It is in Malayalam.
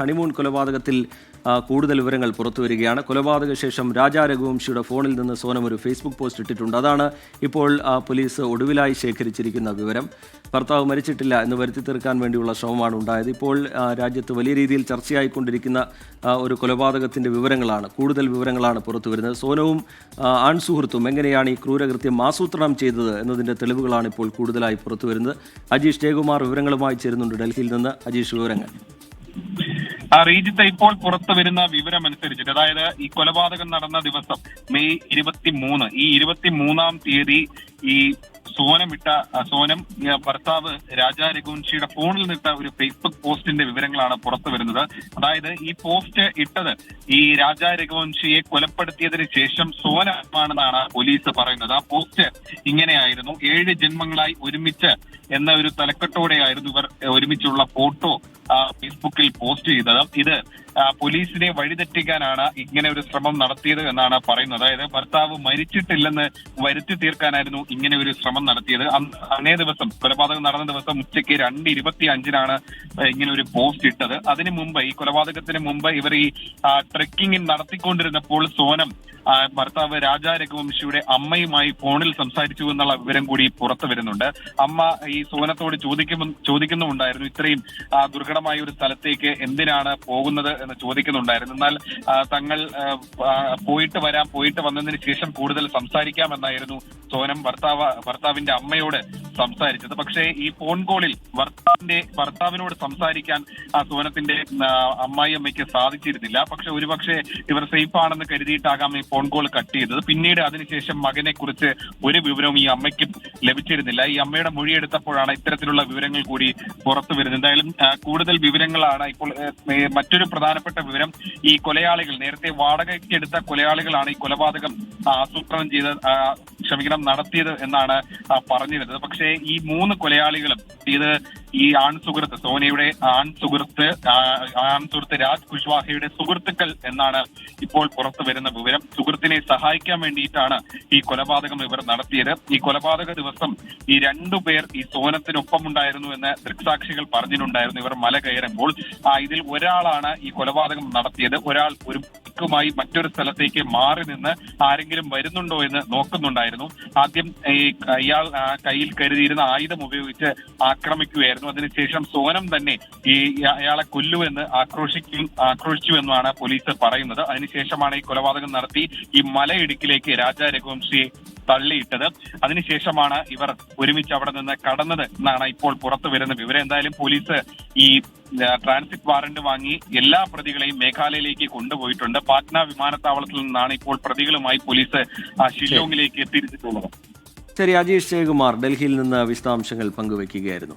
ഹണിമൂൺ കൊലപാതകത്തിൽ കൂടുതൽ വിവരങ്ങൾ പുറത്തുവരികയാണ്. കൊലപാതക ശേഷം രാജാ രഘുവംശിയുടെ ഫോണിൽ നിന്ന് സോനം ഒരു ഫേസ്ബുക്ക് പോസ്റ്റ് ഇട്ടിട്ടുണ്ട്. അതാണ് ഇപ്പോൾ പോലീസ് ഒടുവിലായി ശേഖരിച്ചിരിക്കുന്ന വിവരം. ഭർത്താവ് മരിച്ചിട്ടില്ല എന്ന് വരുത്തി തീർക്കാൻ വേണ്ടിയുള്ള ശ്രമമാണ് ഉണ്ടായത്. ഇപ്പോൾ രാജ്യത്ത് വലിയ രീതിയിൽ ചർച്ചയായിക്കൊണ്ടിരിക്കുന്ന ഒരു കൊലപാതകത്തിൻ്റെ കൂടുതൽ വിവരങ്ങളാണ് പുറത്തുവരുന്നത്. സോനവും ആൺസുഹൃത്തും എങ്ങനെയാണ് ഈ ക്രൂരകൃത്യം ആസൂത്രണം ചെയ്തത് എന്നതിൻ്റെ തെളിവുകളാണ് ഇപ്പോൾ കൂടുതലായി പുറത്തുവരുന്നത്. അജീഷ് ജയകുമാർ വിവരങ്ങളുമായി ചേരുന്നുണ്ട് ഡൽഹിയിൽ നിന്ന്. അജീഷ്, വിവരങ്ങൾ. റീജിത്ത്, ഇപ്പോൾ പുറത്തു വരുന്ന വിവരം അനുസരിച്ചിട്ട്, അതായത് ഈ കൊലപാതകം നടന്ന ദിവസം മെയ് 23, ഈ 23-ാം തീയതി ഈ സോനം ഭർത്താവ് രാജാ രഘുവംശിയുടെ ഫോണിൽ നിന്നിട്ട ഒരു ഫേസ്ബുക്ക് പോസ്റ്റിന്റെ വിവരങ്ങളാണ് പുറത്തു വരുന്നത്. അതായത് ഈ പോസ്റ്റ് ഇട്ടത് ഈ രാജാ രഘുവംശിയെ കൊലപ്പെടുത്തിയതിന് ശേഷം സോനമാണെന്നാണ് പോലീസ് പറയുന്നത്. ആ പോസ്റ്റ് ഇങ്ങനെയായിരുന്നു: 7 ജന്മങ്ങളായി ഒരുമിച്ച് എന്ന ഒരു തലക്കെട്ടോടെയായിരുന്നു ഇവർ ഒരുമിച്ചുള്ള ഫോട്ടോ ഫേസ്ബുക്കിൽ പോസ്റ്റ് ചെയ്തത്. ഇത് പോലീസിനെ വഴിതെറ്റിക്കാനാണ് ഇങ്ങനെ ഒരു ശ്രമം നടത്തിയത് എന്നാണ് പറയുന്നത്. അതായത് ഭർത്താവ് മരിച്ചിട്ടില്ലെന്ന് വരുത്തി തീർക്കാനായിരുന്നു ഇങ്ങനെ ഒരു ശ്രമം നടത്തിയത്. അന്നേ ദിവസം, കൊലപാതകം നടന്ന ദിവസം ഉച്ചയ്ക്ക് 2:25-നാണ് ഇങ്ങനെ ഒരു പോസ്റ്റ് ഇട്ടത്. അതിനു മുമ്പ്, ഈ കൊലപാതകത്തിന് മുമ്പ് ഇവർ ഈ ട്രെക്കിംഗ് നടത്തിക്കൊണ്ടിരുന്നപ്പോൾ സോനം ഭർത്താവ് രാജാ രഘുവംശിയുടെ അമ്മയുമായി ഫോണിൽ സംസാരിച്ചു എന്നുള്ള വിവരം കൂടി പുറത്തു വരുന്നുണ്ട്. അമ്മ ഈ സോനത്തോട് ചോദിക്കുന്നുണ്ടായിരുന്നു, ഇത്രയും ദുർഘടമായ ഒരു സ്ഥലത്തേക്ക് എന്തിനാണ് പോകുന്നത് എന്ന് ചോദിക്കുന്നുണ്ടായിരുന്നു. എന്നാൽ തങ്ങൾ പോയിട്ട് വന്നതിന് ശേഷം കൂടുതൽ സംസാരിക്കാമെന്നായിരുന്നു സോനം ഭർത്താവിന്റെ അമ്മയോട് സംസാരിച്ചത്. പക്ഷേ ഈ ഫോൺ കോളിൽ ഭർത്താവിനോട് സംസാരിക്കാൻ സോനത്തിന്റെ അമ്മായിയമ്മയ്ക്ക് സാധിച്ചിരുന്നില്ല. പക്ഷെ ഒരുപക്ഷെ ഇവർ സേഫ് ആണെന്ന് കരുതിയിട്ടാകാം ഈ ഫോൺ കോൾ കട്ട് ചെയ്തത്. പിന്നീട് അതിനുശേഷം മകനെ കുറിച്ച് ഒരു വിവരവും ഈ അമ്മയ്ക്ക് ലഭിച്ചിരുന്നില്ല. ഈ അമ്മയുടെ മൊഴിയെടുത്തപ്പോഴാണ് ഇത്തരത്തിലുള്ള വിവരങ്ങൾ കൂടി പുറത്തു വരുന്നത്. എന്തായാലും കൂടുതൽ വിവരങ്ങളാണ് ഇപ്പോൾ. മറ്റൊരു പ്രധാനപ്പെട്ട വിവരം, ഈ കൊലയാളികൾ, നേരത്തെ വാടകയ്ക്ക് എടുത്ത കൊലയാളികളാണ് ഈ കൊലപാതകം ആസൂത്രണം നടത്തിയത് എന്നാണ് പറഞ്ഞിരുന്നത്. പക്ഷേ ഈ 3 കൊലയാളികളും ഇത് ഈ സോനയുടെ ആൺസുഹൃത്ത് രാജ് കുശ്വാഹയുടെ സുഹൃത്തുക്കൾ എന്നാണ് ഇപ്പോൾ പുറത്തു വരുന്ന വിവരം. സുഹൃത്തിനെ സഹായിക്കാൻ വേണ്ടിയിട്ടാണ് ഈ കൊലപാതകം ഇവർ നടത്തിയത്. ഈ കൊലപാതക ദിവസം ഈ 2 പേർ ഈ സോനത്തിനൊപ്പം ഉണ്ടായിരുന്നു എന്ന് ദൃക്സാക്ഷികൾ പറഞ്ഞിട്ടുണ്ടായിരുന്നു. ഇവർ മല കയറുമ്പോൾ ഇതിൽ ഒരാളാണ് ഈ കൊലപാതകം നടത്തിയത്. ഒരാൾ ഒരു ുമായി മറ്റൊരു സ്ഥലത്തേക്ക് മാറി നിന്ന് ആരെങ്കിലും വരുന്നുണ്ടോ എന്ന് നോക്കുന്നുണ്ടായിരുന്നു. ആദ്യം ഇയാൾ കയ്യിൽ കരുതിയിരുന്ന ആയുധം ഉപയോഗിച്ച് ആക്രമിക്കുകയായിരുന്നു. അതിനുശേഷം സോനം തന്നെ അയാളെ കൊല്ലുവെന്ന് ആക്രോശിച്ചു എന്നാണ് പോലീസ് പറയുന്നത്. അതിനുശേഷമാണ് ഈ കൊലപാതകം നടത്തി ഈ മലയിടുക്കിലേക്ക് രാജാ രഘുവംശിയെ തള്ളിയിട്ടത്. അതിനുശേഷമാണ് ഇവർ ഒരുമിച്ച് അവിടെ നിന്ന് കടന്നത് എന്നാണ് ഇപ്പോൾ പുറത്തു വരുന്ന വിവരം. എന്തായാലും പോലീസ് ഈ ട്രാൻസിറ്റ് വാറന്റ് വാങ്ങി എല്ലാ പ്രതികളെയും മേഘാലയയിലേക്ക് കൊണ്ടുപോയിട്ടുണ്ട്. പാറ്റ്ന വിമാനത്താവളത്തിൽ നിന്നാണ് ഇപ്പോൾ പ്രതികളുമായി പോലീസ് ഷില്ലോങ്ങിലേക്ക് എത്തിയിട്ടുള്ളത്. ശരി, അജീഷ് ജയകുമാർ ഡൽഹിയിൽ നിന്ന് വിശദാംശങ്ങൾ പങ്കുവയ്ക്കുകയായിരുന്നു.